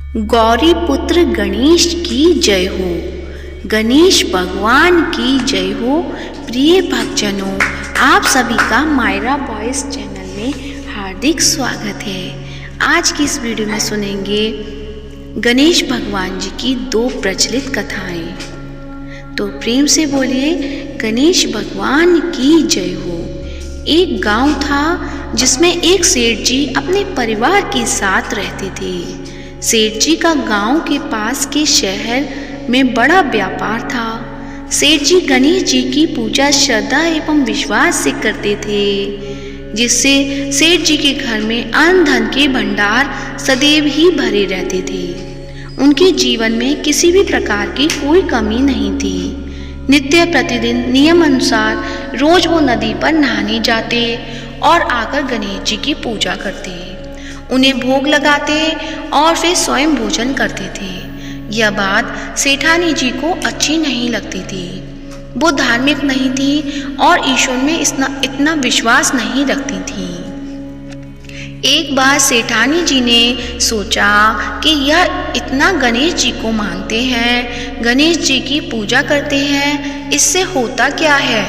गौरी पुत्र गणेश की जय हो। गणेश भगवान की जय हो। प्रिय भक्तजनों, आप सभी का मायरा वॉइस चैनल में हार्दिक स्वागत है। आज की इस वीडियो में सुनेंगे गणेश भगवान जी की दो प्रचलित कथाएं। तो प्रेम से बोलिए गणेश भगवान की जय हो। एक गांव था जिसमें एक सेठ जी अपने परिवार के साथ रहते थे। सेठ जी का गांव के पास के शहर में बड़ा व्यापार था। सेठ जी गणेश जी की पूजा श्रद्धा एवं विश्वास से करते थे, जिससे सेठ जी के घर में अन्न धन के भंडार सदैव ही भरे रहते थे। उनके जीवन में किसी भी प्रकार की कोई कमी नहीं थी। नित्य प्रतिदिन नियम अनुसार रोज वो नदी पर नहाने जाते और आकर गणेश जी की पूजा करते, उन्हें भोग लगाते और फिर स्वयं भोजन करते थे। यह बात सेठानी जी को अच्छी नहीं लगती थी। वो धार्मिक नहीं थी और ईश्वर में इतना विश्वास नहीं रखती थी। एक बार सेठानी जी ने सोचा कि यह इतना गणेश जी को मानते हैं, गणेश जी की पूजा करते हैं, इससे होता क्या है।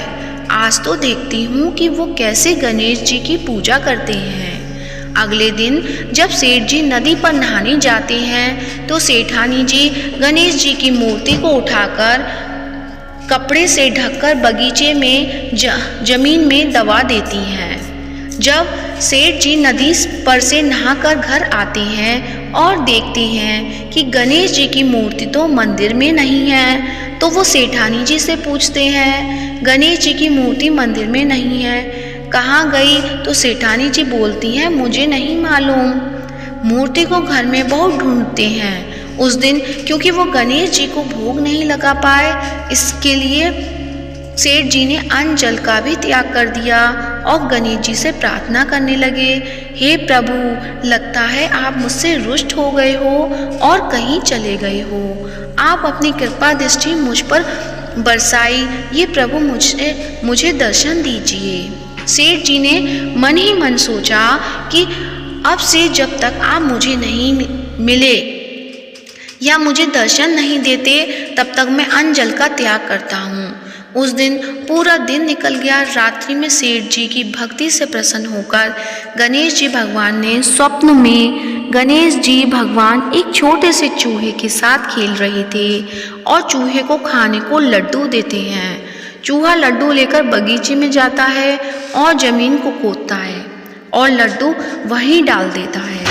आज तो देखती हूँ कि वो कैसे गणेश जी की पूजा करते हैं। अगले दिन जब सेठ जी नदी पर नहाने जाते हैं तो सेठानी जी गणेश जी की मूर्ति को उठाकर कपड़े से ढककर बगीचे में जमीन में दबा देती हैं। जब सेठ जी नदी पर से नहाकर घर आते हैं और देखते हैं कि गणेश जी की मूर्ति तो मंदिर में नहीं है, तो वो सेठानी जी से पूछते हैं, गणेश जी की मूर्ति मंदिर में नहीं है, कहाँ गई। तो सेठानी जी बोलती हैं, मुझे नहीं मालूम। मूर्ति को घर में बहुत ढूंढते हैं। उस दिन क्योंकि वो गणेश जी को भोग नहीं लगा पाए, इसके लिए सेठ जी ने अन्न जल का भी त्याग कर दिया और गणेश जी से प्रार्थना करने लगे, हे प्रभु, लगता है आप मुझसे रुष्ट हो गए हो और कहीं चले गए हो। आप अपनी कृपा दृष्टि मुझ पर बरसाई, ये प्रभु मुझे दर्शन दीजिए। सेठ जी ने मन ही मन सोचा कि अब से जब तक आप मुझे नहीं मिले या मुझे दर्शन नहीं देते, तब तक मैं अन्न जल का त्याग करता हूँ। उस दिन पूरा दिन निकल गया। रात्रि में सेठ जी की भक्ति से प्रसन्न होकर गणेश जी भगवान ने स्वप्न में गणेश जी भगवान एक छोटे से चूहे के साथ खेल रहे थे और चूहे को खाने को लड्डू देते हैं। चूहा लड्डू लेकर बगीचे में जाता है और जमीन को खोदता है और लड्डू वहीं डाल देता है।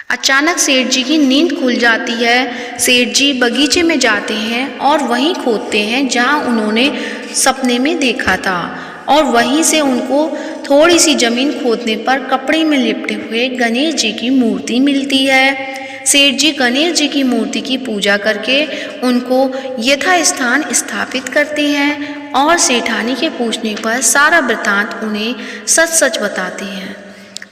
अचानक सेठ जी की नींद खुल जाती है। सेठ जी बगीचे में जाते हैं और वहीं खोदते हैं जहां उन्होंने सपने में देखा था, और वहीं से उनको थोड़ी सी जमीन खोदने पर कपड़े में लिपटे हुए गणेश जी की मूर्ति मिलती है। सेठ जी गणेश जी की मूर्ति की पूजा करके उनको यथास्थान स्थापित करते हैं और सेठानी के पूछने पर सारा वृतांत उन्हें सच सच बताते हैं।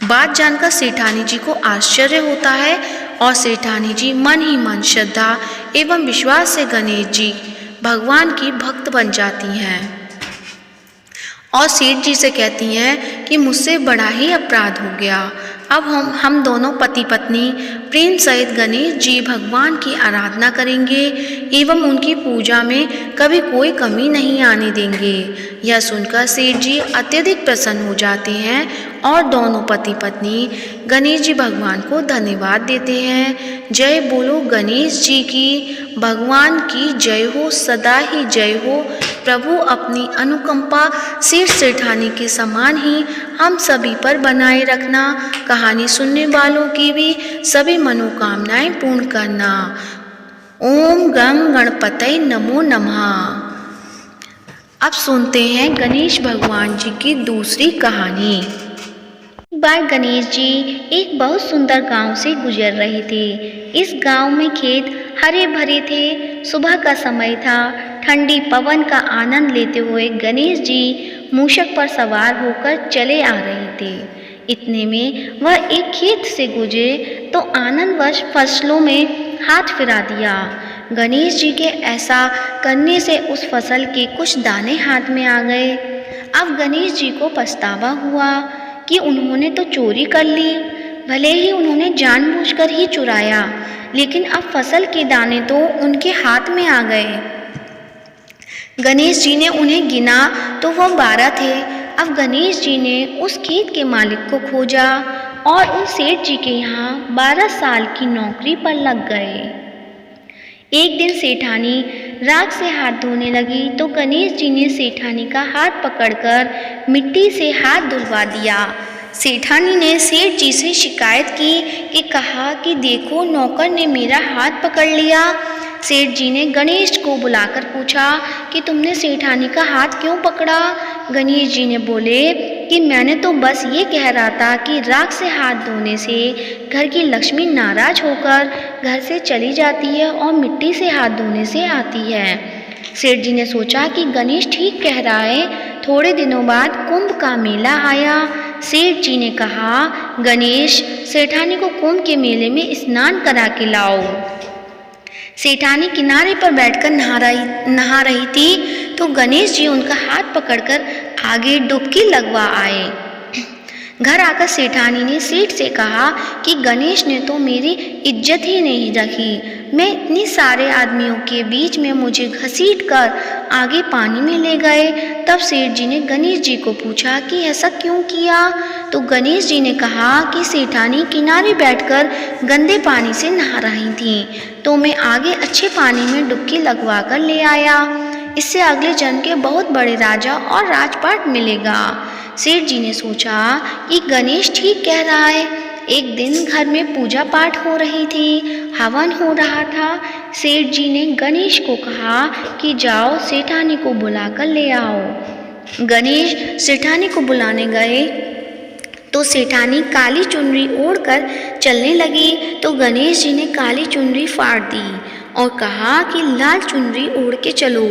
बात जानकर सेठानी जी को आश्चर्य होता है और सेठानी जी मन ही मन श्रद्धा एवं विश्वास से गणेश जी भगवान की भक्त बन जाती हैं और सेठ जी से कहती हैं कि मुझसे बड़ा ही अपराध हो गया। अब हम दोनों पति पत्नी प्रेम सहित गणेश जी भगवान की आराधना करेंगे एवं उनकी पूजा में कभी कोई कमी नहीं आने देंगे। यह सुनकर सेठ जी अत्यधिक प्रसन्न हो जाते हैं और दोनों पति पत्नी गणेश जी भगवान को धन्यवाद देते हैं। जय बोलो गणेश जी की, भगवान की जय हो, सदा ही जय हो। प्रभु अपनी अनुकंपा सेठ सेठानी के समान ही हम सभी पर बनाए रखना। कहानी सुनने वालों की भी सभी मनोकामनाएं पूर्ण करना। ओम गं गणपतये नमो नमः। अब सुनते हैं गणेश भगवान जी की दूसरी कहानी। एक बार गणेश जी एक बहुत सुंदर गांव से गुजर रहे थे। इस गांव में खेत हरे भरे थे। सुबह का समय था। ठंडी पवन का आनंद लेते हुए गणेश जी मूषक पर सवार होकर चले आ रहे थे। इतने में वह एक खेत से गुजरे तो आनंदवश फसलों में हाथ फिरा दिया। गणेश जी के ऐसा करने से उस फसल के कुछ दाने हाथ में आ गए। अब गणेश जी को पछतावा हुआ कि उन्होंने तो चोरी कर ली। भले ही उन्होंने जानबूझकर ही चुराया, लेकिन अब फसल के दाने तो उनके हाथ में आ गए। गणेश जी ने उन्हें गिना तो वह 12 थे। अब गणेश जी ने उस खेत के मालिक को खोजा और उन सेठ जी के यहाँ 12 साल की नौकरी पर लग गए। एक दिन सेठानी राख से हाथ धोने लगी तो गणेश जी ने सेठानी का हाथ पकड़कर मिट्टी से हाथ धुलवा दिया। सेठानी ने सेठ जी से शिकायत की कि कहा कि देखो, नौकर ने मेरा हाथ पकड़ लिया। सेठ जी ने गणेश को बुलाकर पूछा कि तुमने सेठानी का हाथ क्यों पकड़ा? गणेश जी ने बोले कि मैंने तो बस ये कह रहा था कि राख से हाथ धोने से घर की लक्ष्मी नाराज होकर घर से चली जाती है और मिट्टी से हाथ धोने से आती है। सेठ जी ने सोचा कि गणेश ठीक कह रहा है। थोड़े दिनों बाद कुंभ का मेला आया। सेठ जी ने कहा, गणेश, सेठानी को कुंभ के मेले में स्नान करा के लाओ। सेठानी किनारे पर बैठकर नहा रही थी तो गणेश जी उनका हाथ पकड़कर आगे डुबकी लगवा आए। घर आकर सेठानी ने सेठ से कहा कि गणेश ने तो मेरी इज्जत ही नहीं रखी। मैं इतने सारे आदमियों के बीच में मुझे घसीट कर आगे पानी में ले गए। तब सेठ जी ने गणेश जी को पूछा कि ऐसा क्यों किया? तो गणेश जी ने कहा कि सेठानी किनारे बैठकर गंदे पानी से नहा रही थी तो मैं आगे अच्छे पानी में डुबकी लगवा कर ले आया। इससे अगले जन्म के बहुत बड़े राजा और राजपाट मिलेगा। सेठ जी ने सोचा कि गणेश ठीक कह रहा है। एक दिन घर में पूजा पाठ हो रही थी, हवन हो रहा था। सेठ जी ने गणेश को कहा कि जाओ, सेठानी को बुलाकर ले आओ। गणेश सेठानी को बुलाने गए तो सेठानी काली चुनरी ओढ़कर चलने लगी तो गणेश जी ने काली चुनरी फाड़ दी और कहा कि लाल चुनरी ओढ़ के चलो।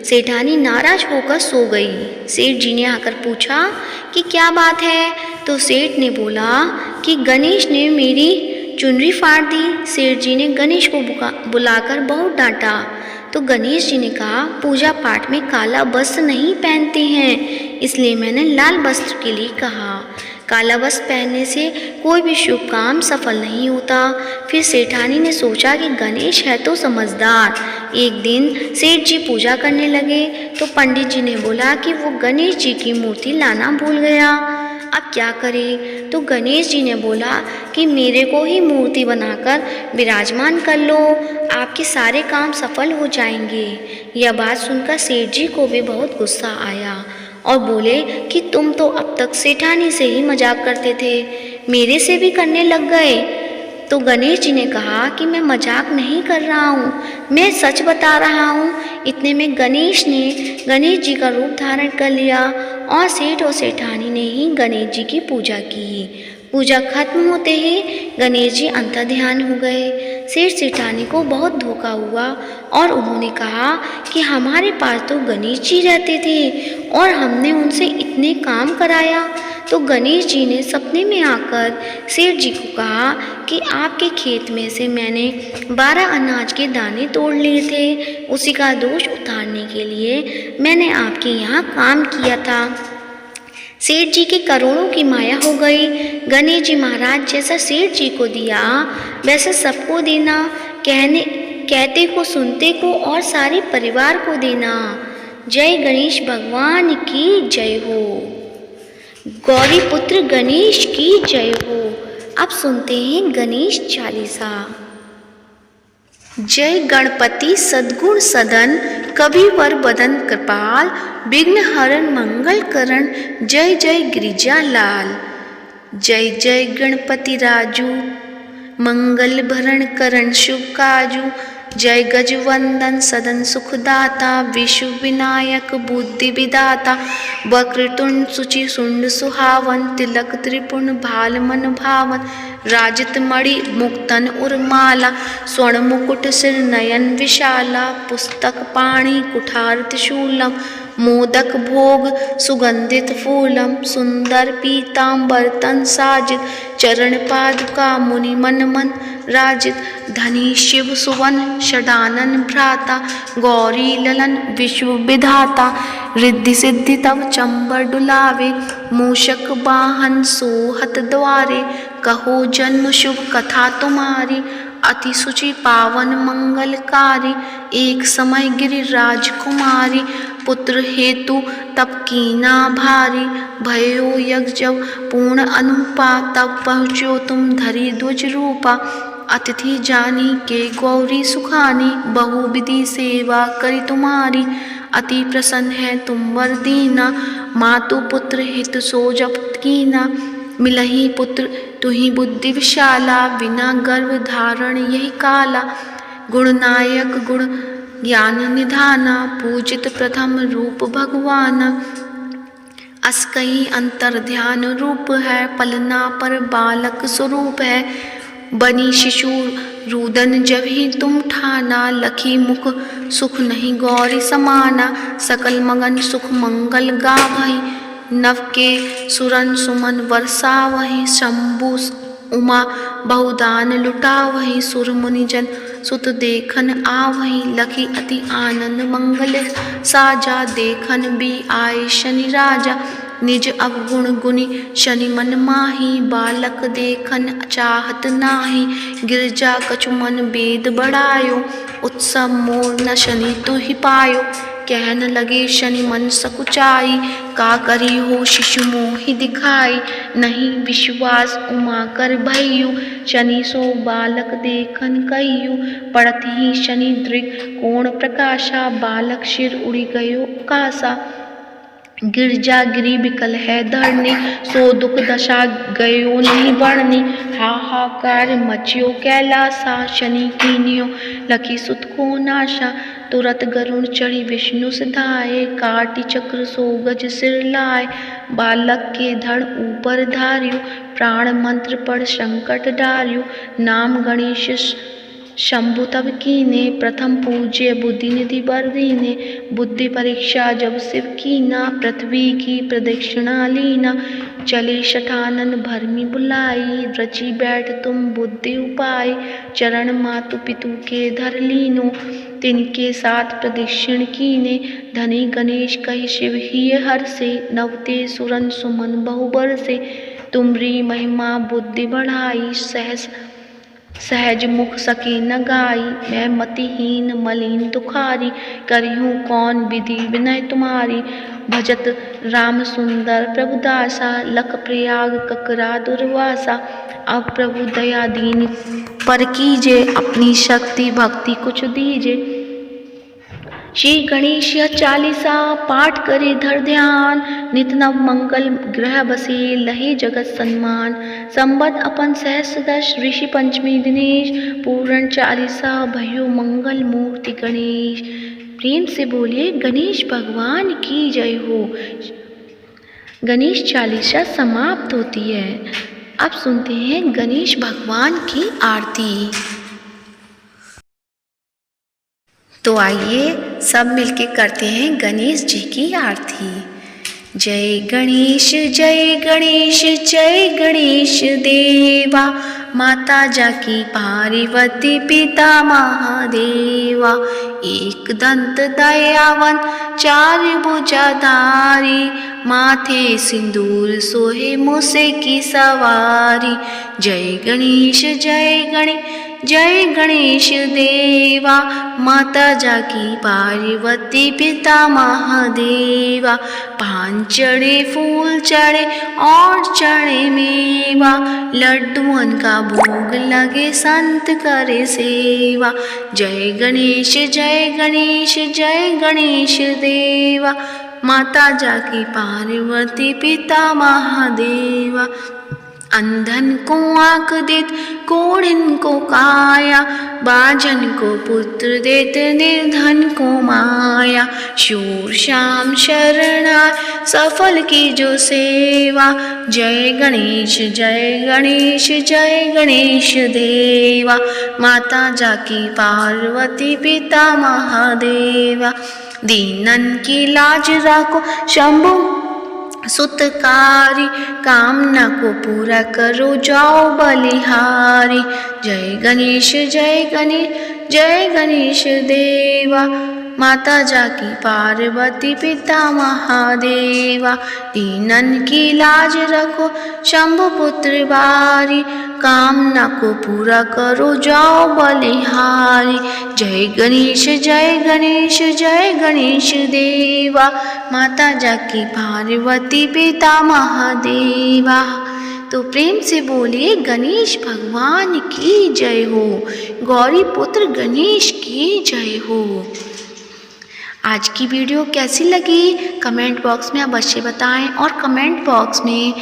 सेठानी नाराज होकर सो गई। सेठ जी ने आकर पूछा कि क्या बात है? तो सेठ ने बोला कि गणेश ने मेरी चुनरी फाड़ दी। सेठ जी ने गणेश को बुलाकर बहुत डांटा तो गणेश जी ने कहा, पूजा पाठ में काला वस्त्र नहीं पहनते हैं, इसलिए मैंने लाल वस्त्र के लिए कहा। काला वस्त्र पहनने से कोई भी शुभ काम सफल नहीं होता। फिर सेठानी ने सोचा कि गणेश है तो समझदार। एक दिन सेठ जी पूजा करने लगे तो पंडित जी ने बोला कि वो गणेश जी की मूर्ति लाना भूल गया। अब क्या करे? तो गणेश जी ने बोला कि मेरे को ही मूर्ति बनाकर विराजमान कर लो, आपके सारे काम सफल हो जाएंगे। यह बात सुनकर सेठ जी को भी बहुत गुस्सा आया और बोले कि तुम तो अब तक सेठानी से ही मजाक करते थे, मेरे से भी करने लग गए। तो गणेश जी ने कहा कि मैं मजाक नहीं कर रहा हूँ, मैं सच बता रहा हूँ। इतने में गणेश ने गणेश जी का रूप धारण कर लिया और सेठ और सेठानी ने ही गणेश जी की पूजा की। पूजा खत्म होते ही गणेश जी अंतर्ध्यान हो गए। सेठ सेठानी को बहुत धोखा हुआ और उन्होंने कहा कि हमारे पास तो गणेश जी रहते थे और हमने उनसे इतने काम कराया। तो गणेश जी ने सपने में आकर सेठ जी को कहा कि आपके खेत में से मैंने 12 अनाज के दाने तोड़ लिए थे, उसी का दोष उतारने के लिए मैंने आपके यहाँ काम किया था। सेठ जी की करोड़ों की माया हो गई। गणेश जी महाराज जैसा सेठ जी को दिया वैसे सबको देना, कहते को सुनते को और सारे परिवार को देना। जय गणेश भगवान की जय हो। गौरी पुत्र गणेश की जय हो। अब सुनते हैं गणेश चालीसा। जय गणपति सद्गुण सदन, कविवर बदन कृपाल, विघ्न हरण मंगल करण, जय जय गिरिजा लाल। जय जय गणपति राजू, मंगल भरण करण शुभ काजू। जय गजवंदन सदन सुखदाता, विश्व विनायक बुद्धि विदाता। वक्रतुंड सुचि सुंड सुहावन, तिलक त्रिपुण भाल मन भावन। राजित मणि मुक्तन उर्माला, स्वर्ण मुकुट सिर नयन विशाला। पुस्तक पाणि कुठार त्रिशूलम, मोदक भोग सुगंधित फूलम सुंदर पीतांबर तन साजित चरण पादुका मुनि मन मन राजित धनी शिव सुवन षडानन भ्राता गौरी ललन विश्व विधाता रिद्धि सिद्धि तव चंबर डुलावे मूषक वाहन सोहत द्वारे कहो जन्म शुभ कथा तुम्हारी अति सुचि पावन मंगलकारी एक समय गिरिराज कुमारी पुत्र हेतु तप कीना भारी भयो यज्ञ जब पूर्ण अनुपा तब पहुँचो तुम धरी ध्वज रूपा अतिथि जानी के गौरी सुखानी बहुविधि सेवा करी तुम्हारी अति प्रसन्न है तुम वर दीना मातु पुत्र हित सो जप कीना मिलही पुत्र तुही बुद्धि विशाला बिना गर्भ धारण यही काला गुणनायक गुण ज्ञान निधाना पूजित प्रथम रूप भगवान अस्कई अंतर ध्यान रूप है पलना पर बालक स्वरूप है बनी शिशु रुदन जब ही तुम ठाना लखी मुख सुख नहीं गौरी समाना सकल मगन सुख मंगल गा भई नव के सुरन सुमन वर्षा वही शंभु उमा बहुदान लुटा वही सुर मुनिजन सुत देखन आ वही लखी अति आनंद मंगल साजा देखन भी आए शनि राजा निज अवगुण गुनी शनि मन माही बालक देखन चाहत नाही गिरजा कछु मन वेद बढ़ायो उत्सव मोर न शनि तो ही पायो कहन लगे शनि मन सकुचाई का करी हो शिशु मोहि दिखाई नहीं विश्वास उमा कर भयु शनि सो बालक देखन कहियु पड़त ही शनि दृग कोण प्रकाशा बालक शिर उड़ी गयो कासा गिरजा गिरी विकल है धरनी सो दुख दशा गयो नहीं बढ़नी हाहाकार मचियो कैलासा शनि कीनियो लखी सुत को नाशा तुरत गरुण चढ़ी विष्णु सिधाए काटी चक्र सो गज सिर लाए बालक के धड़ ऊपर धार्यो प्राण मंत्र पढ़ संकट डार्यो नाम गणेश शंभु तब कीने प्रथम पूज्य बुद्धि निधि बर दीने बुद्धि परीक्षा जब शिव कीना पृथ्वी की प्रदक्षिणा लीना चले शठानन भरमी बुलाई रची बैठ तुम बुद्धि उपाय चरण मातु पितु के धर लीनो तिनके साथ प्रदक्षिण कीने धनी गणेश कहि शिव ही हर से नवते सुरन सुमन बहुबर से तुमरी महिमा बुद्धि बढ़ाई सहज मुख सके न गाई मैं मतिहीन मलिन तुखारी करिहूँ कौन विधि विनय तुम्हारी भजत राम सुंदर प्रभु दासा लख प्रयाग ककरा दुर्वासा अब प्रभु दया दीन पर कीजे अपनी शक्ति भक्ति कुछ दीजे श्री गणेश चालीसा पाठ करे धर ध्यान नित नव मंगल ग्रह बसे लहे जगत सम्मान संबत अपन सहस्रदश ऋषि पंचमी दिनेश पूर्ण चालीसा भयो मंगल मूर्ति गणेश प्रेम से बोलिए गणेश भगवान की जय हो। गणेश चालीसा समाप्त होती है। अब सुनते हैं गणेश भगवान की आरती। तो आइए सब मिलके करते हैं गणेश जी की आरती। जय गणेश जय गणेश जय गणेश देवा माता जाकी पार्वती पिता महादेवा एक दंत दयावन चार भुजाधारी माथे सिंदूर सोहे मूसे की सवारी जय गणेश जय गणेश देवा माता जाकी पार्वती पिता महादेवा पान चढ़े फूल चढ़े और चढ़े मेवा लड्डुअन का भोग लगे संत करे सेवा जय गणेश जय गणेश देवा माता जाकी पार्वती पिता महादेवा अंधन को आँख देत कोढ़िन को काया बाजन को पुत्र देत निर्धन को माया शूर श्याम शरणा सफल की जो सेवा जय गणेश जय गणेश देवा माता जाकी पार्वती पिता महादेवा दीनन की लाज रखो शंभु सुतकारी, कामना को पूरा करो जाओ बलिहारी। जय गणेश जय गणेश जय गणेश देवा, माता जाकी पार्वती पिता महादेवा। दीनन की लाज रखो शंभु पुत्र बारी, कामना को पूरा करो जाओ बलिहारी। जय गणेश जय गणेश जय गणेश देवा, माता जाकी पार्वती पिता महादेवा। तो प्रेम से बोलिए गणेश भगवान की जय हो, गौरी पुत्र गणेश की जय हो। आज की वीडियो कैसी लगी कमेंट बॉक्स में अवश्य बताएं, और कमेंट बॉक्स में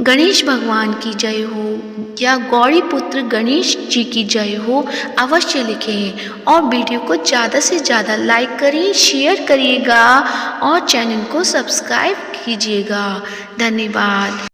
गणेश भगवान की जय हो या गौरी पुत्र गणेश जी की जय हो अवश्य लिखें। और वीडियो को ज़्यादा से ज़्यादा लाइक करिए, शेयर करिएगा और चैनल को सब्सक्राइब कीजिएगा। धन्यवाद।